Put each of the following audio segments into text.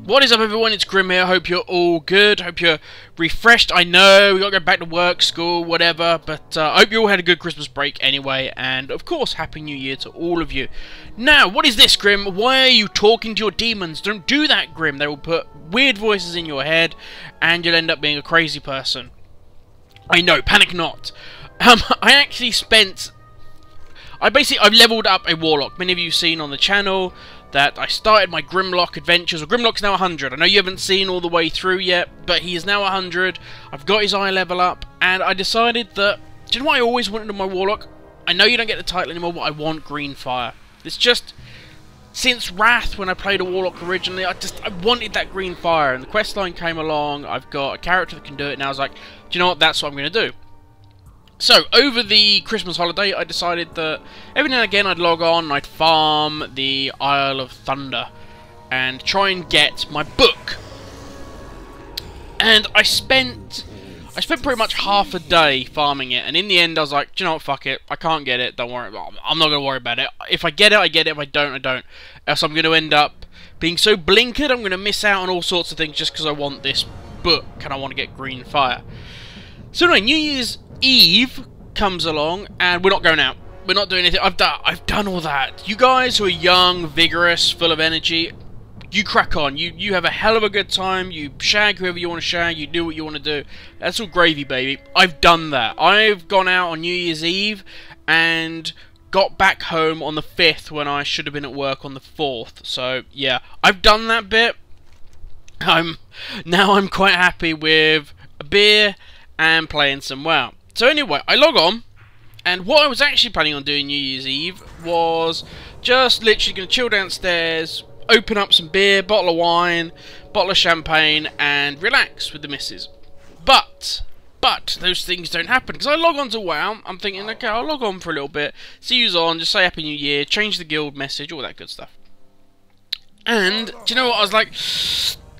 What is up, everyone? It's Grim here. Hope you're all good. Hope you're refreshed. I know we got to go back to work, school, whatever, but I hope you all had a good Christmas break anyway, and of course, Happy New Year to all of you. Now, what is this, Grim? Why are you talking to your demons? Don't do that, Grim. They will put weird voices in your head, and you'll end up being a crazy person. I know, panic not. I actually spent... I've leveled up a Warlock. Many of you have seen on the channel that I started my Grimlock adventures. Well, Grimlock's now 100. I know you haven't seen all the way through yet, but he is now 100. I've got his eye level up, and I decided that... Do you know what I always wanted in my Warlock? I know you don't get the title anymore, but I want green fire. It's just... Since Wrath, when I played a Warlock originally, I wanted that green fire, and the questline came along. I've got a character that can do it, and I was like, do you know what? That's what I'm going to do. So, over the Christmas holiday, I decided that every now and again I'd log on and I'd farm the Isle of Thunder and try and get my book. And I spent pretty much half a day farming it, and in the end I was like, do you know what, fuck it, I can't get it, don't worry, I'm not going to worry about it. If I get it, I get it, if I don't, I don't. Else I'm going to end up being so blinkered, I'm going to miss out on all sorts of things just because I want this book and I want to get green fire. So anyway, New Year's Eve comes along, and we're not going out. We're not doing anything. I've done all that. You guys who are young, vigorous, full of energy, you crack on. You have a hell of a good time. You shag whoever you want to shag. You do what you want to do. That's all gravy, baby. I've done that. I've gone out on New Year's Eve and got back home on the 5th when I should have been at work on the 4th. So yeah, I've done that bit. Now I'm quite happy with a beer and playing some WoW. So anyway, I log on, and what I was actually planning on doing New Year's Eve was just literally going to chill downstairs, open up some beer, bottle of wine, bottle of champagne, and relax with the missus. But those things don't happen, because I log on to WoW, I'm thinking, okay, I'll log on for a little bit, see who's on, just say Happy New Year, change the guild message, all that good stuff. And, do you know what, I was like...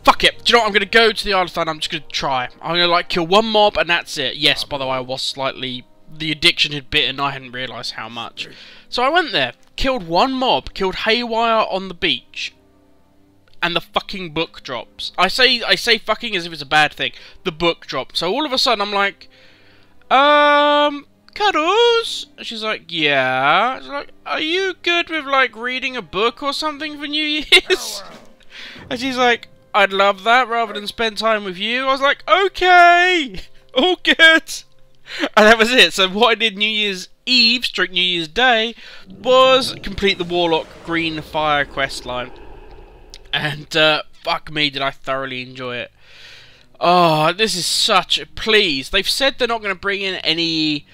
Fuck it. Do you know what? I'm going to go to the Isle of Thunder. I'm just going to try. I'm going to, like, kill one mob, and that's it. Yes, by the way, I was slightly... The addiction had bitten. I hadn't realised how much. So I went there, killed one mob, killed Haywire on the beach, and the fucking book drops. I say fucking as if it's a bad thing. The book drops. So all of a sudden, I'm like, Cuddles? And she's like, yeah. She's like, are you good with, like, reading a book or something for New Year's? And she's like... I'd love that rather than spend time with you. I was like, okay, all good. And that was it. So what I did New Year's Eve, stroke New Year's Day, was complete the Warlock Green Fire questline. And fuck me, did I thoroughly enjoy it. Oh, this is such a... Please, they've said they're not going to bring in any,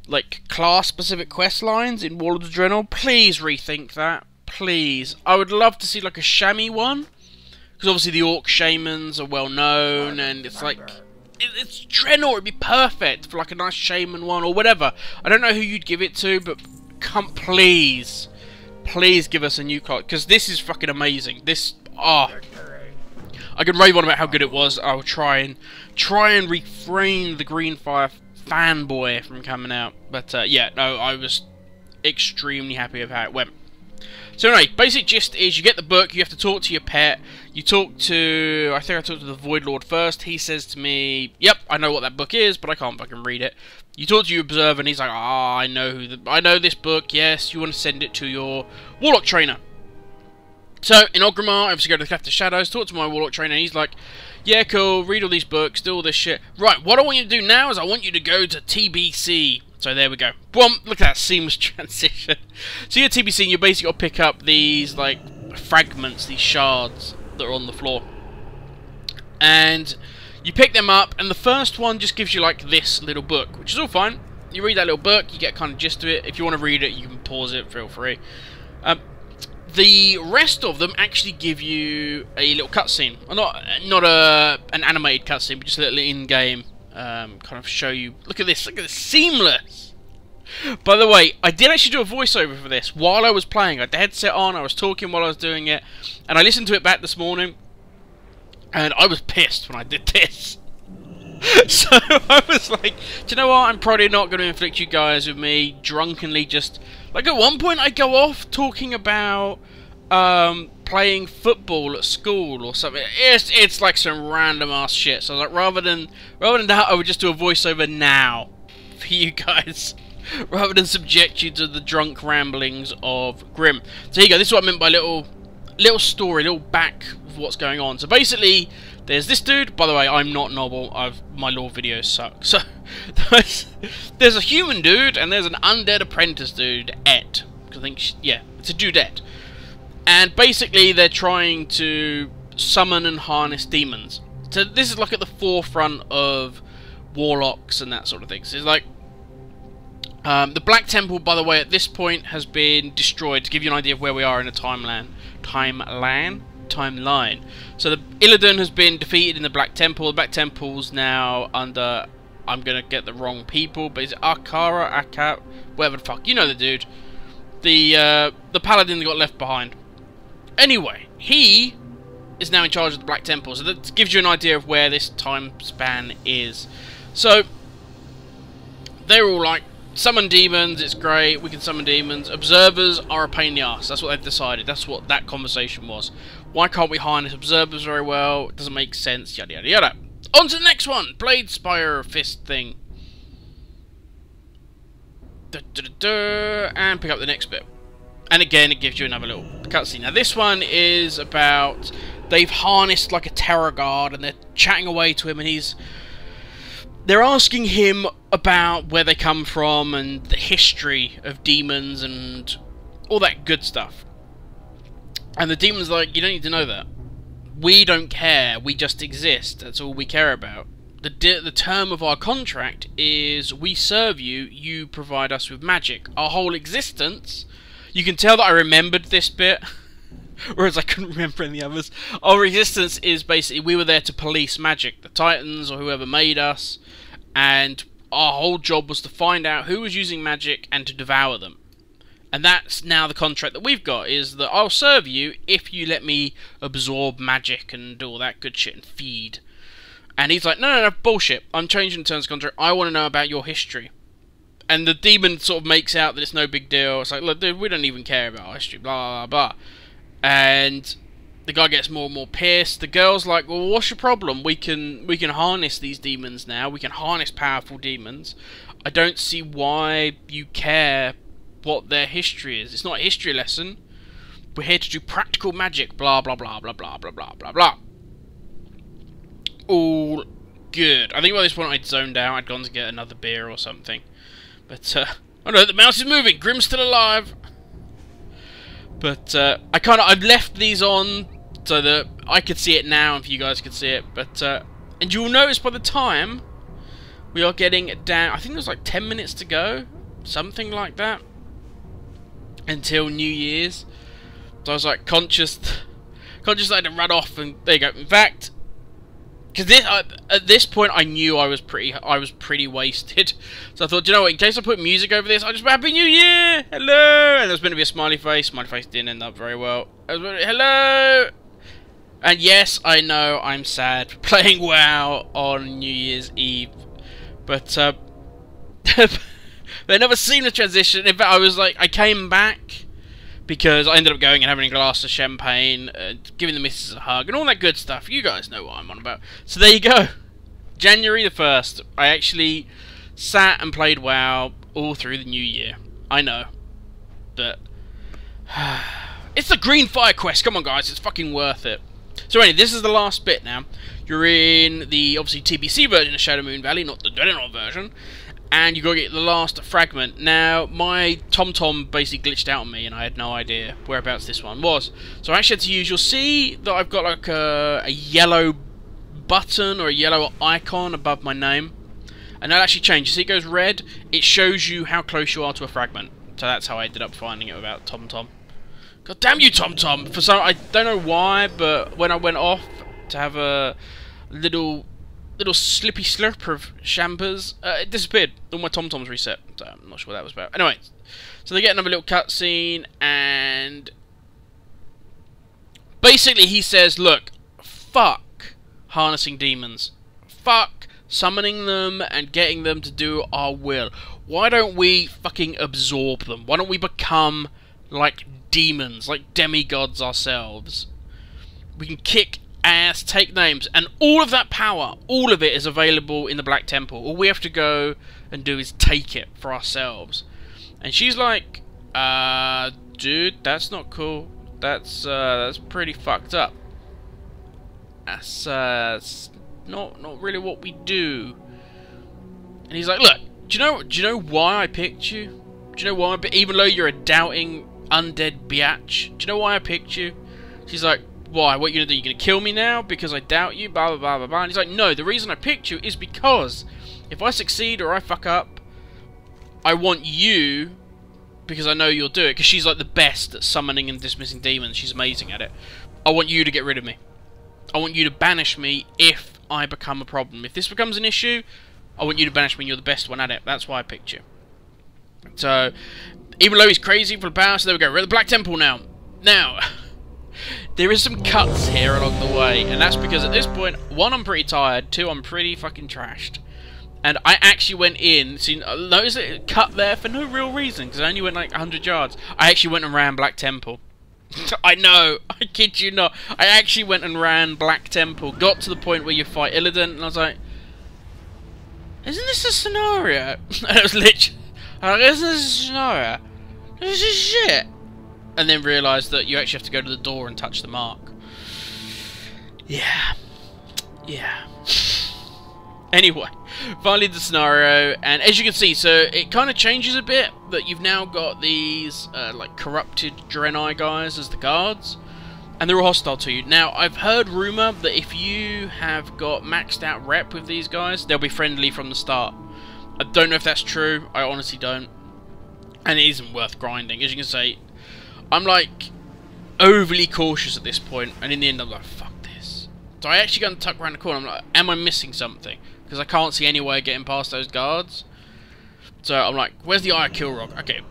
like, class-specific questlines in Warlords of Draenor. Please rethink that. Please. I would love to see, like, a chamois one. Because obviously the Orc Shamans are well known, and it's like... It's Draenor, it'd be perfect for like a nice Shaman one, or whatever. I don't know who you'd give it to, but please. Please give us a new class, because this is fucking amazing. This... I can rave on about how good it was. I'll try and refrain the Greenfire fanboy from coming out. But yeah, no, I was extremely happy with how it went. So anyway, basic gist is you get the book, you have to talk to your pet, you talk to... I think I talked to the Void Lord first, he says to me, yep, I know what that book is, but I can't fucking read it. You talk to your observer and he's like, I know this book, yes, you want to send it to your Warlock trainer. So, in Ogrimmar, I obviously go to the Cleft of Shadows, talk to my Warlock trainer, and he's like, yeah, cool, read all these books, do all this shit. Right, what I want you to do now is I want you to go to TBC. So there we go. Boom! Look at that seamless transition. So you're TBC and you basically got to pick up these, like, fragments, these shards that are on the floor. And you pick them up, and the first one just gives you, like, this little book, which is all fine. You read that little book, you get kind of gist of it. If you want to read it, you can pause it, feel free. The rest of them actually give you a little cutscene. Not an animated cutscene, but just a little in-game kind of show you. Look at this, seamless. By the way, I did actually do a voiceover for this while I was playing. I had the headset on, I was talking while I was doing it, and I listened to it back this morning, and I was pissed when I did this. So I was like, do you know what, I'm probably not going to inflict you guys with me drunkenly just... Like, at one point I go off talking about playing football at school or something. It's like some random ass shit. So I was like, rather than that, I would just do a voiceover now for you guys, rather than subject you to the drunk ramblings of Grim. So here you go. This is what I meant by little story, little back of what's going on. So basically, there's this dude. By the way, I'm not novel. My lore videos suck. So there's a human dude and there's an undead apprentice dude, Et. I think, yeah, it's a dudette. And basically, they're trying to summon and harness demons. So this is like at the forefront of warlocks and that sort of thing. So it's like the Black Temple, by the way, at this point has been destroyed. To give you an idea of where we are in the timeline. So the Illidan has been defeated in the Black Temple. The Black Temple's now under, I'm gonna get the wrong people, but is it Akara, whatever the fuck, you know the dude. The paladin that got left behind. Anyway, he is now in charge of the Black Temple, so that gives you an idea of where this time span is. So they're all like, summon demons, it's great, we can summon demons. Observers are a pain in the ass. That's what they've decided. That's what that conversation was. Why can't we harness observers very well? It doesn't make sense, yada yada yada. On to the next one! Blade Spire Fist thing. And pick up the next bit. And again, it gives you another little cutscene. Now this one is about, they've harnessed like a terror guard and they're chatting away to him, and they're asking him about where they come from and the history of demons and all that good stuff. And the demon's like, you don't need to know that. We don't care, we just exist, that's all we care about. The term of our contract is we serve you, you provide us with magic. Our whole existence, you can tell that I remembered this bit, whereas I couldn't remember any others. Our existence is basically, we were there to police magic, the Titans or whoever made us, and our whole job was to find out who was using magic and to devour them. And that's now the contract that we've got, is that I'll serve you if you let me absorb magic and do all that good shit and feed. And he's like, no, bullshit. I'm changing the terms of contract. I want to know about your history. And the demon sort of makes out that it's no big deal. It's like, look, dude, we don't even care about our history, blah, blah, blah. And the guy gets more and more pissed. The girl's like, well, what's your problem? We can harness these demons now. We can harness powerful demons. I don't see why you care what their history is. It's not a history lesson. We're here to do practical magic, blah, blah, blah, blah, blah, blah, blah, blah, blah. All good. I think by this point I'd zoned out. I'd gone to get another beer or something. But, oh no, the mouse is moving. Grim's still alive. But, I've left these on so that I could see it now and if you guys could see it. But, and you'll notice by the time we are getting down, I think there's like 10 minutes to go. Something like that. Until New Year's. So I was like conscious that I had to run off, and there you go. In fact, because at this point I knew I was pretty wasted. So I thought, you know what, in case I put music over this, I'll just Happy New Year! Hello! And there's going to be a smiley face. Smiley face didn't end up very well. Hello! And yes, I know I'm sad for playing WoW on New Year's Eve. But, they never seen the transition. In fact, I was like, I came back because I ended up going and having a glass of champagne, giving the missus a hug, and all that good stuff. You guys know what I'm on about. So there you go. January the 1st, I actually sat and played WoW all through the new year. I know. But it's the Green Fire quest. Come on, guys. It's fucking worth it. So anyway, this is the last bit now. You're in the, obviously, TBC version of Shadow Moon Valley, not the Draenor version. And you got to get the last fragment. Now, my TomTom basically glitched out on me, and I had no idea whereabouts this one was. So I actually had to use, you'll see that I've got like a yellow button or a yellow icon above my name. And that actually changed. You see it goes red, it shows you how close you are to a fragment. So that's how I ended up finding it without TomTom. God damn you, TomTom! For some, I don't know why, but when I went off to have a little slippy slurp of champers, it disappeared. All my TomToms reset. So I'm not sure what that was about. Anyway, so they get another little cutscene, and basically he says, look, fuck harnessing demons. Fuck summoning them and getting them to do our will. Why don't we fucking absorb them? Why don't we become like demons, like demigods ourselves. We can kick ass, take names, and all of that power, all of it is available in the Black Temple. All we have to go and do is take it for ourselves. And she's like, dude, that's not cool. That's pretty fucked up. That's not really what we do. And he's like, look, do you know why I picked you? Do you know why? Even though you're a doubting undead biatch, do you know why I picked you? She's like, why? What are you gonna do? You gonna kill me now because I doubt you? Blah blah blah blah blah. And he's like, no, the reason I picked you is because if I succeed or I fuck up, I want you, because I know you'll do it. Because she's like the best at summoning and dismissing demons. She's amazing at it. I want you to get rid of me. I want you to banish me if I become a problem. If this becomes an issue, I want you to banish me. You're the best one at it. That's why I picked you. So, even though he's crazy for the power, so there we go. We're at the Black Temple now. Now, there is some cuts here along the way, and that's because at this point, 1, I'm pretty tired, 2, I'm pretty fucking trashed. And I actually went in, so notice it cut there for no real reason, because I only went like 100 yards. I actually went and ran Black Temple. I know, I kid you not. I actually went and ran Black Temple, got to the point where you fight Illidan, and I was like, isn't this a scenario? And it was literally, isn't this a scenario? This is shit. And then realised that you actually have to go to the door and touch the mark. Yeah. Yeah. Anyway, finally the scenario, and as you can see, so it kind of changes a bit, that you've now got these, like, corrupted Draenor guys as the guards, and they're all hostile to you. Now, I've heard rumour that if you have got maxed out rep with these guys, they'll be friendly from the start. I don't know if that's true, I honestly don't. And it isn't worth grinding. As you can see, I'm like overly cautious at this point, and in the end I'm like, fuck this. So I actually go and tuck around the corner. I'm like, am I missing something? Because I can't see any way of getting past those guards. So I'm like, where's the Eye of Kilrock? Okay,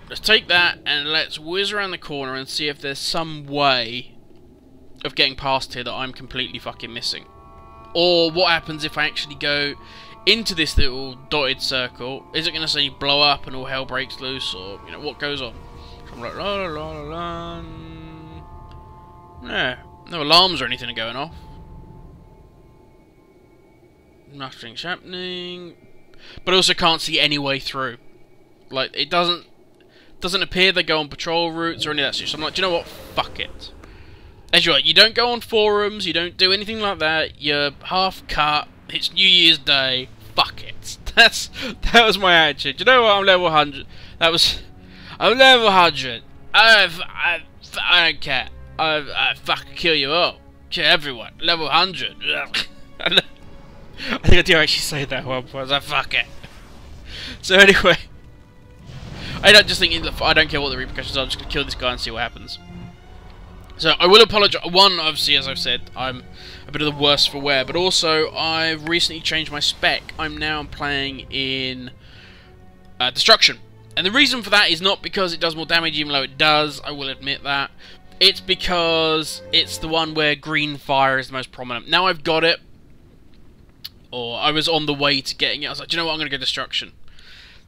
let's take that and let's whiz around the corner and see if there's some way of getting past here that I'm completely fucking missing. Or what happens if I actually go into this little dotted circle? Is it going to say blow up and all hell breaks loose, or, you know, what goes on? So I'm like, la la la la la. No alarms or anything are going off. Nothing's happening. But I also can't see any way through. Like, it doesn't appear they go on patrol routes or any of that shit. So I'm like, do you know what? Fuck it. As you're like, you don't go on forums, you don't do anything like that. You're half cut. It's New Year's Day. Fuck it. That was my attitude. Do you know what? I'm level 100. I'm level 100. I don't care. I fucking kill you all. Kill everyone. Level 100. I think I do actually say that one. I was like, fuck it. So anyway, I don't just think I don't care what the repercussions are. I'm just gonna kill this guy and see what happens. So I will apologise. One, obviously, as I've said, I'm a bit of the worse for wear, but also I've recently changed my spec. I'm now playing in Destruction, and the reason for that is not because it does more damage, even though it does. I will admit that. It's because it's the one where green fire is the most prominent. Now I've got it, or I was on the way to getting it. I was like, do you know what? I'm going to go Destruction.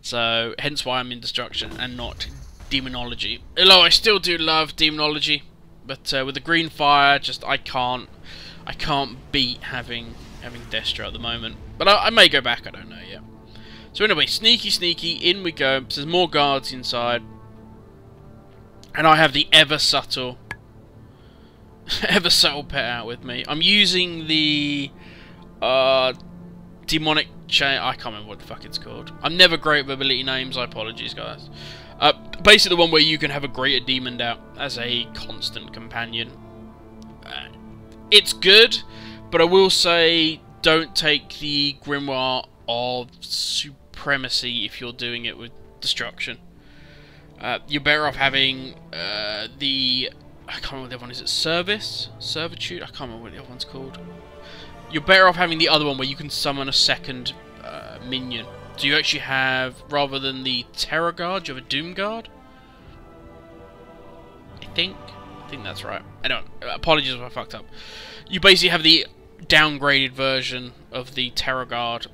So hence why I'm in Destruction and not Demonology. Although I still do love Demonology. But with the green fire, just I can't beat having Destra at the moment. But I may go back, I don't know yet. So anyway, sneaky, in we go. So there's more guards inside, and I have the ever subtle pet out with me. I'm using the demonic chain. I can't remember what the fuck it's called. I'm never great with ability names. I apologize, guys. Basically the one where you can have a greater demon out as a constant companion. It's good, but I will say don't take the Grimoire of Supremacy if you're doing it with Destruction. You're better off having the... I can't remember what the other one is. It Service? Servitude? I can't remember what the other one's called. You're better off having the other one where you can summon a second minion. So you actually have, rather than the Terror Guard, you have a Doom Guard? I think that's right. Anyway, apologies if I fucked up. You basically have the downgraded version of the Terror Guard,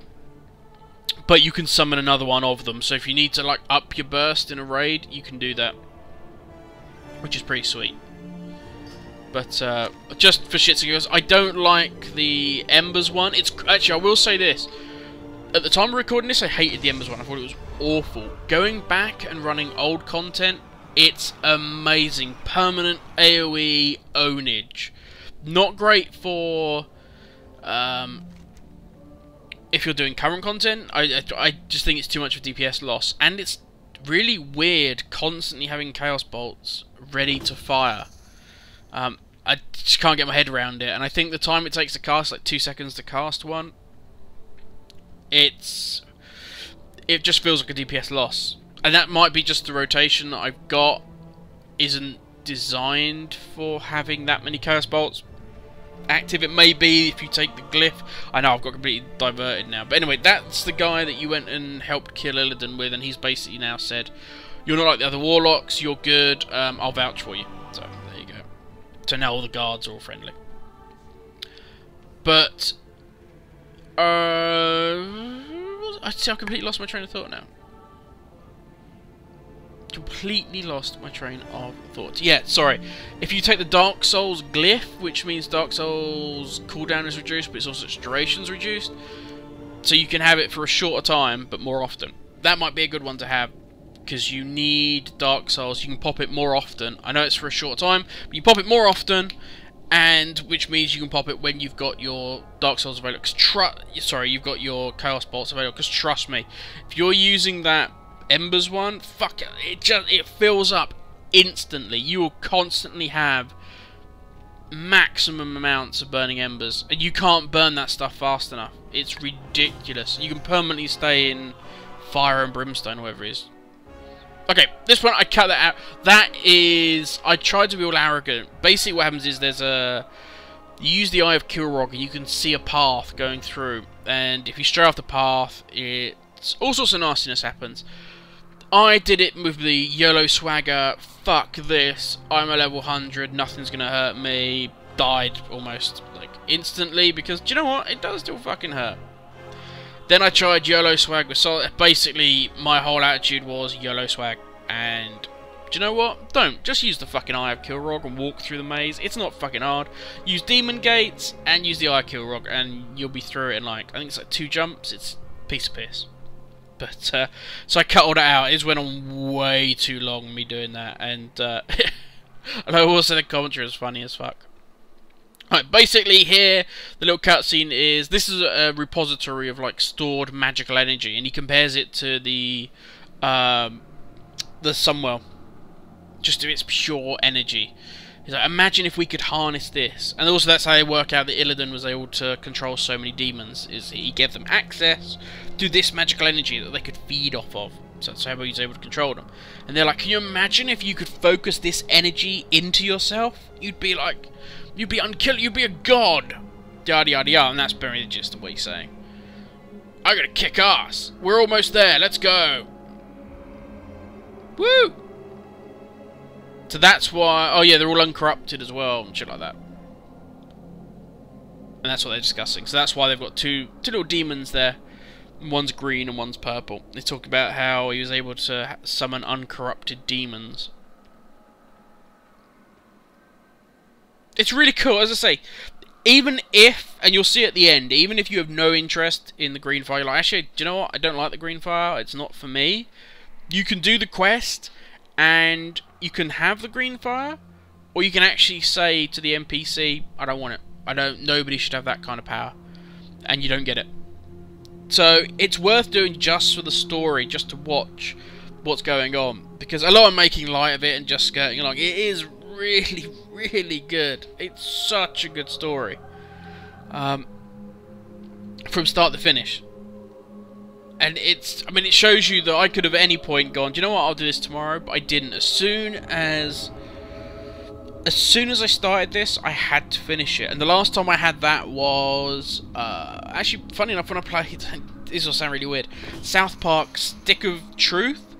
but you can summon another one of them. So if you need to, like, up your burst in a raid, you can do that. which is pretty sweet. But just for shits and giggles, I don't like the Embers one. It's actually, I will say this. At the time of recording this, I hated the Embers one. I thought it was awful. Going back and running old content, it's amazing. Permanent AoE ownage. Not great for if you're doing current content. I just think it's too much of DPS loss. And it's really weird constantly having Chaos Bolts ready to fire. I just can't get my head around it, and I think the time it takes to cast, like 2 seconds to cast one, it just feels like a DPS loss. And that might be just the rotation that I've got isn't designed for having that many Chaos Bolts active. It may be if you take the glyph. I know I've got completely diverted now, but anyway, that's the guy that you went and helped kill Illidan with, and he's basically now said, "You're not like the other Warlocks, you're good, I'll vouch for you." So there you go. So now all the guards are all friendly. But I see, I completely lost my train of thought now. Completely lost my train of thought. Yeah, sorry. If you take the Dark Souls glyph, which means Dark Souls cooldown is reduced, but it's also its duration's reduced, so you can have it for a shorter time, but more often. That might be a good one to have, because you need Dark Souls. You can pop it more often. I know it's for a short time, but you pop it more often, and which means you can pop it when you've got your Dark Souls available. You've got your Chaos Bolts available. Because trust me, if you're using that Embers one, fuck it fills up instantly. You will constantly have maximum amounts of burning embers, and you can't burn that stuff fast enough. It's ridiculous. You can permanently stay in fire and brimstone, or whatever it is. Okay, this one I cut that out. That is, I tried to be all arrogant. Basically, what happens is you use the Eye of Kilrog, and you can see a path going through. And if you stray off the path, all sorts of nastiness happens. I did it with the YOLO swagger. Fuck this. I'm a level 100. Nothing's gonna hurt me. Died almost like instantly because do you know what? It does still fucking hurt. Then I tried YOLO swag with Solid. Basically, my whole attitude was YOLO swag. And do you know what? Don't. Just use the fucking Eye of Kilrog and walk through the maze. It's not fucking hard. Use Demon Gates and use the Eye of Kilrog, and you'll be through it in like, I think it's like 2 jumps. It's a piece of piss. But, so I cut all that out. It went on way too long, me doing that. And, and I also the commentary was funny as fuck. Right, basically here, the little cutscene is, this is a repository of, like, stored magical energy. And he compares it to the Sunwell. Just to its pure energy. He's like, imagine if we could harness this. And also that's how they work out that Illidan was able to control so many demons, is he gave them access to this magical energy that they could feed off of. So that's how he was able to control them. And they're like, can you imagine if you could focus this energy into yourself? You'd be like, you'd be unkillable, you'd be a god. Yada yada yada, and that's very just what he's saying. I gotta kick ass. We're almost there, let's go. Woo! So that's why, oh yeah, they're all uncorrupted as well, and shit like that. And that's what they're discussing. So that's why they've got two little demons there. One's green and one's purple. They talk about how he was able to summon uncorrupted demons. It's really cool, as I say. Even if, and you'll see at the end, even if you have no interest in the green fire, you're like, actually, do you know what? I don't like the green fire. It's not for me. You can do the quest, and you can have the green fire, or you can actually say to the NPC, I don't want it. Nobody should have that kind of power. And you don't get it. So it's worth doing just for the story, just to watch what's going on. Because although I'm making light of it and just skirting along, it is really, really good. It's such a good story. From start to finish. And it's, I mean, it shows you that I could have at any point gone, do you know what, I'll do this tomorrow, but I didn't. As soon as I started this, I had to finish it. And the last time I had that was, actually, funny enough, when I played, this will sound really weird, South Park Stick of Truth.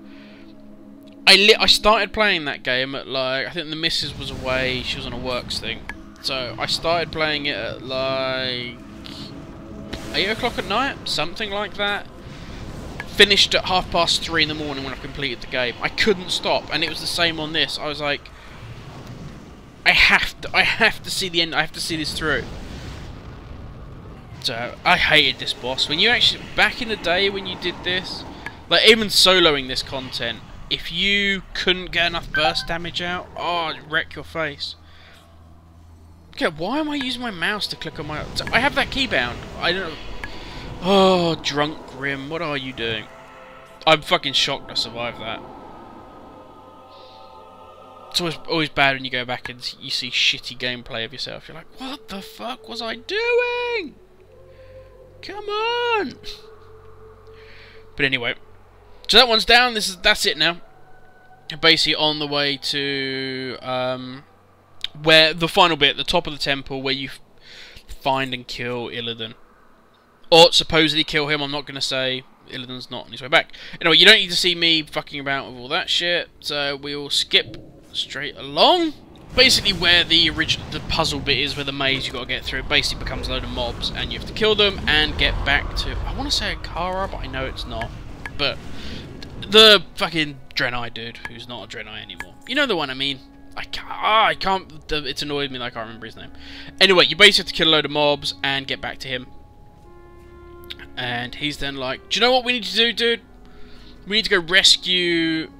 I started playing that game at, like, I think the missus was away, she was on a works thing. So, I started playing it at, like, 8 o'clock at night, something like that. Finished at 3:30 in the morning when I completed the game. I couldn't stop, and it was the same on this. I was like, I have to see the end. I have to see this through. So I hated this boss. When you actually, back in the day when you did this, like even soloing this content, if you couldn't get enough burst damage out, oh, it'd wreck your face. Okay, why am I using my mouse to click on my... I have that key bound. I don't know. Oh, Drunk Grim, what are you doing? I'm fucking shocked I survived that. It's always bad when you go back and you see shitty gameplay of yourself. You're like, what the fuck was I doing? Come on! But anyway, so that one's down. That's it now. Basically on the way to where the final bit, the top of the temple, where you find and kill Illidan, or supposedly kill him. I'm not going to say. Illidan's not on his way back. Anyway, you don't need to see me fucking about with all that shit. So we'll skip straight along. Basically, where the puzzle bit is, where the maze you got to get through, it basically becomes a load of mobs, and you have to kill them and get back to. I want to say Akara, but I know it's not. But the fucking Draenor dude, who's not a Draenor anymore. You know the one I mean. I can't. It's annoyed me that I can't remember his name. Anyway, you basically have to kill a load of mobs and get back to him. And he's then like, do you know what we need to do, dude? We need to go rescue.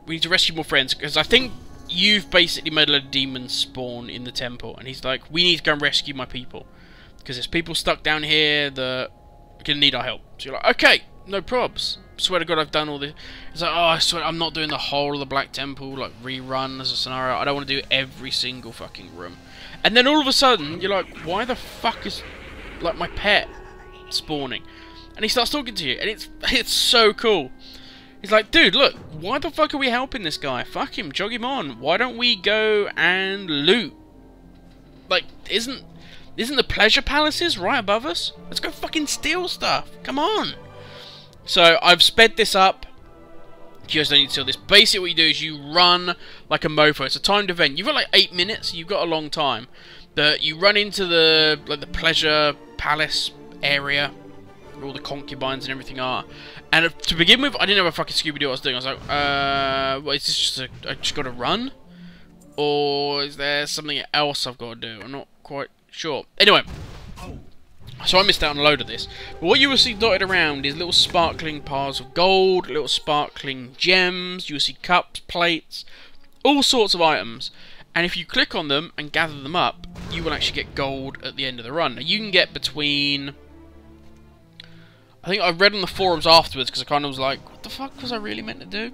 We need to rescue more friends, because I think you've basically made a load of demons spawn in the temple. And he's like, we need to go and rescue my people, because there's people stuck down here that are gonna need our help. So you're like, okay, no probs. Swear to God, I've done all this. It's like, oh, I swear, I'm not doing the whole of the Black Temple, like, rerun as a scenario. I don't want to do every single fucking room. And then all of a sudden, you're like, why the fuck is, like, my pet spawning? And he starts talking to you, and it's so cool. He's like, dude, look, why the fuck are we helping this guy? Fuck him, jog him on. Why don't we go and loot? Like, isn't the pleasure palaces right above us? Let's go fucking steal stuff. Come on. So I've sped this up. You guys don't need to steal this. Basically what you do is you run like a mofo. It's a timed event. You've got like 8 minutes, so you've got a long time. You run into the the pleasure palace area where all the concubines and everything are. And to begin with, I didn't know what fucking Scooby-Doo I was doing. I was like, what, is this just I just got to run? Or is there something else I've got to do? I'm not quite sure. Anyway, so I missed out on a load of this. But what you will see dotted around is little sparkling piles of gold, little sparkling gems. You will see cups, plates, all sorts of items. And if you click on them and gather them up, you will actually get gold at the end of the run. Now, you can get between... I think I read on the forums afterwards, because I kind of was like, what the fuck was I really meant to do?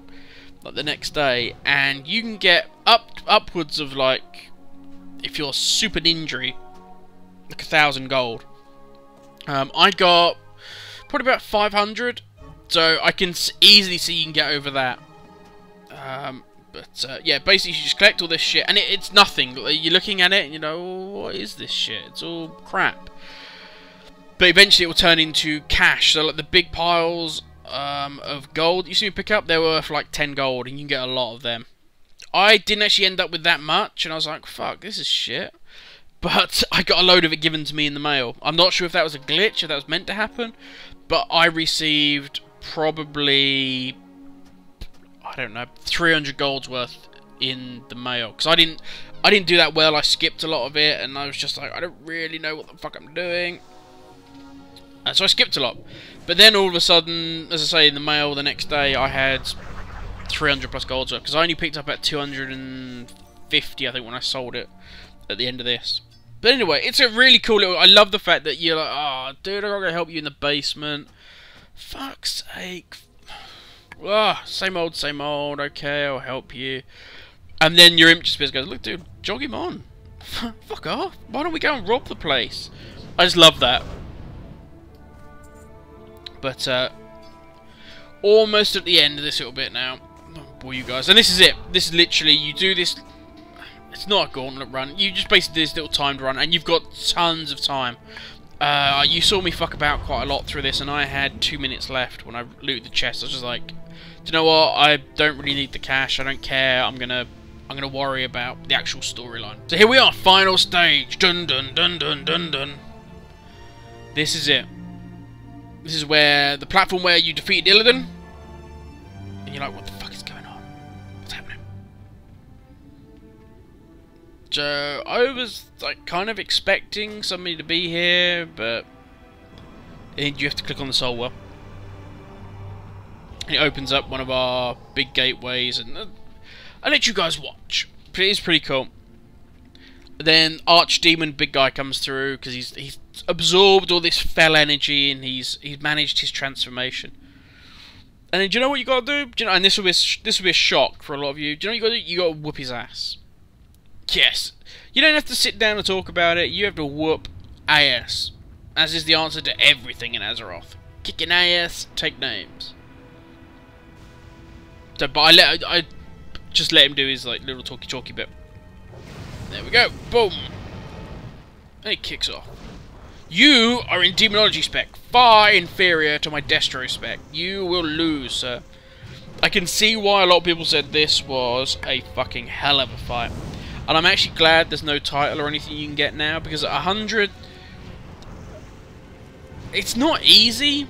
Like the next day. And you can get upwards of, like, if you're super ninja, like 1,000 gold. I got probably about 500, so I can easily see you can get over that. Yeah, basically you just collect all this shit, and it's nothing. You're looking at it and you know, what is this shit? It's all crap. But eventually it will turn into cash. So like the big piles of gold you see me pick up, they're worth like 10 gold, and you can get a lot of them. I didn't actually end up with that much, and I was like, fuck, this is shit. But I got a load of it given to me in the mail. I'm not sure if that was a glitch, if that was meant to happen, but I received probably, I don't know, 300 gold's worth in the mail. Because I didn't do that well. I skipped a lot of it, and I was just like, I don't really know what the fuck I'm doing. And so I skipped a lot. But then all of a sudden, as I say, in the mail the next day, I had 300 plus gold's worth. Because I only picked up at 250, I think, when I sold it at the end of this. But anyway, it's a really cool little... I love the fact that you're like, oh, dude, I'm going to help you in the basement. Fuck's sake. Oh, same old, okay, I'll help you. And then your imp just goes, look, dude, jog him on. Fuck off. Why don't we go and rob the place? I just love that. But, almost at the end of this little bit now. Oh, boy, you guys. And this is it. This is literally, you do this... It's not a gauntlet run. You just basically do this little timed run, and you've got tons of time. You saw me fuck about quite a lot through this, and I had 2 minutes left when I looted the chest. I was just like, do you know what? I don't really need the cash. I don't care. I'm gonna worry about the actual storyline. So here we are, final stage. Dun dun dun dun dun dun. This is it. This is where the platform where you defeated Illidan, and you're like, what the fuck is going on? What's happening? So I was like kind of expecting somebody to be here, but you have to click on the soul well. And it opens up one of our big gateways, and I let you guys watch. But it is pretty cool. Then Archdemon, big guy, comes through because he's absorbed all this fell energy, and he's managed his transformation. And then do you know what you got to do? Do you know, and this will be a shock for a lot of you. Do you know what you got to do? You got to whoop his ass. Yes, you don't have to sit down and talk about it. You have to whoop ass, as is the answer to everything in Azeroth. Kicking ass, take names. So, but I just let him do his like little talky bit. There we go. Boom. And he kicks off. You are in Demonology Spec, far inferior to my Destro Spec. You will lose, sir. I can see why a lot of people said this was a fucking hell of a fight. And I'm actually glad there's no title or anything you can get now, because at 100, it's not easy.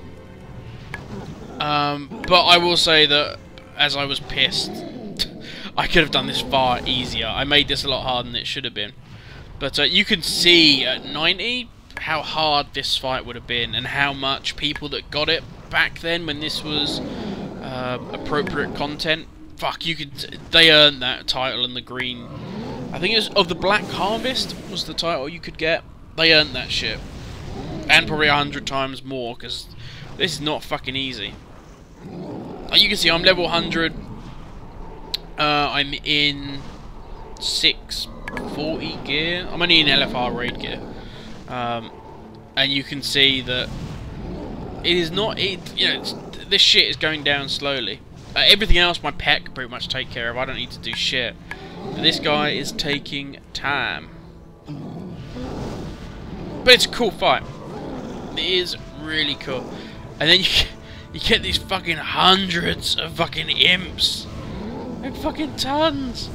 But I will say that, as I was pissed, I could have done this far easier. I made this a lot harder than it should have been. But you can see at 90 how hard this fight would have been, and how much people that got it back then when this was appropriate content, fuck, they earned that title and the green. I think it was of the Black Harvest was the title you could get. They earned that shit. And probably 100 times more, because this is not fucking easy. Like you can see, I'm level 100. I'm in 640 gear. I'm only in LFR raid gear. And you can see that it is not... this shit is going down slowly. Everything else my pet can pretty much take care of. I don't need to do shit. But this guy is taking time. But it's a cool fight. It is really cool. And then you get these fucking hundreds of fucking imps. And fucking tons.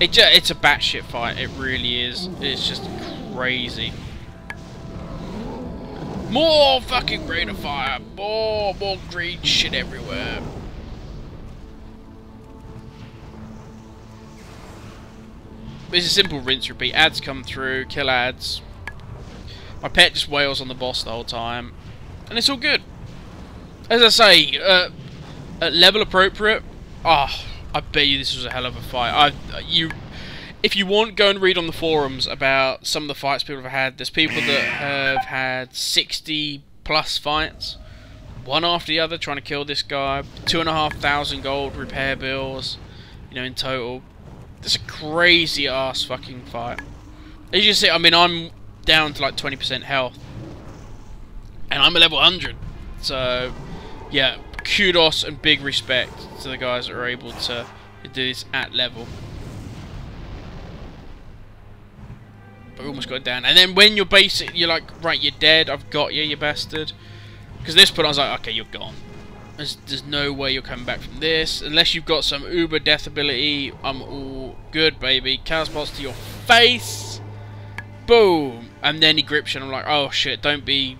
It's a batshit fight. It really is. It's just crazy. More fucking green of fire. More green shit everywhere. It's a simple rinse repeat. Ads come through, kill ads. My pet just wails on the boss the whole time, and it's all good. As I say, at level appropriate, I bet you this was a hell of a fight. If you want, go and read on the forums about some of the fights people have had. There's people that have had 60 plus fights, one after the other, trying to kill this guy. 2,500 gold repair bills, in total. It's a crazy ass fucking fight. As you see, I mean, I'm down to like 20% health, and I'm a level 100. So, yeah, kudos and big respect to the guys that are able to do this at level. But we almost got it down. And then when you're you're like, right, you're dead. I've got you, you bastard. Because this point I was like, okay, you're gone. There's no way you're coming back from this. Unless you've got some uber death ability, I'm all good, baby. Chaos Bolts to your face. Boom. And then he grips you and I'm like, oh shit, don't be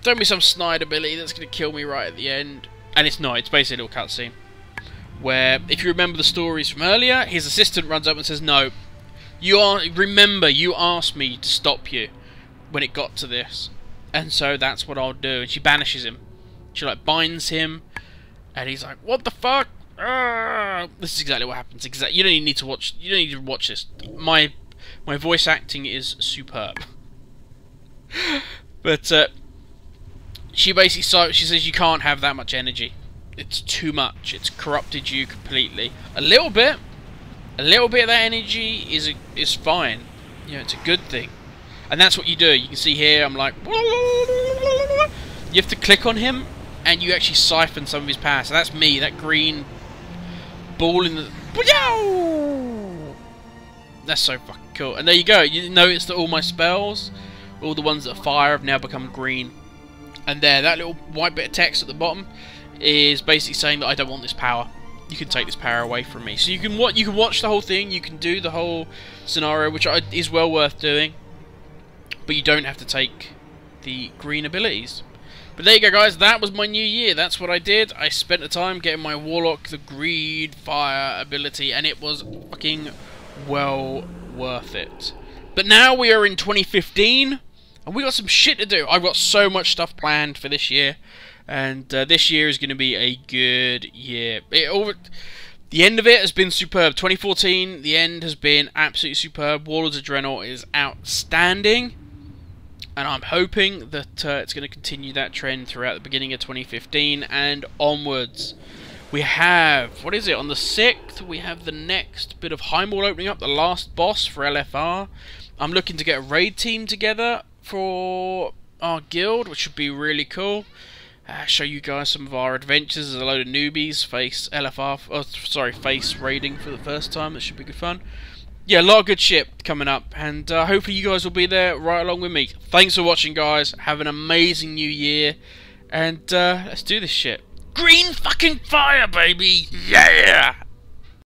some snide ability that's going to kill me right at the end. And it's not. It's basically a little cutscene. Where, if you remember the stories from earlier, his assistant runs up and says, no, remember, you asked me to stop you when it got to this. And so that's what I'll do. And she banishes him. She like binds him, and he's like, "What the fuck?" This is exactly what happens. You don't even need to watch. You don't need to watch this. My voice acting is superb. But she basically she says you can't have that much energy. It's too much. It's corrupted you completely. A little bit of that energy is fine. It's a good thing, and that's what you do. You can see here. I'm like, you have to click on him. And you actually siphon some of his power. So that's me, that green ball in the... That's so fucking cool. And there you go. You notice that all my spells, all the ones that are fire, have now become green. And there, that little white bit of text at the bottom is basically saying that I don't want this power. You can take this power away from me. So you can watch the whole thing. You can do the whole scenario, which is well worth doing. But you don't have to take the green abilities. But there you go, guys. That was my new year. That's what I did. I spent the time getting my Warlock, the Greed Fire ability, and it was fucking well worth it. But now we are in 2015, and we got some shit to do. I've got so much stuff planned for this year, and this year is going to be a good year. The end of it has been superb. 2014, the end has been absolutely superb. Warlords of Draenor is outstanding. And I'm hoping that it's going to continue that trend throughout the beginning of 2015 and onwards. We have, what is it, on the 6th, we have the next bit of Heimwall opening up, the last boss for LFR. I'm looking to get a raid team together for our guild, which should be really cool. Show you guys some of our adventures as a load of newbies face face raiding for the first time. That should be good fun. Yeah, a lot of good shit coming up, and hopefully you guys will be there right along with me. Thanks for watching, guys. Have an amazing new year, and let's do this shit. Green fucking fire, baby! Yeah!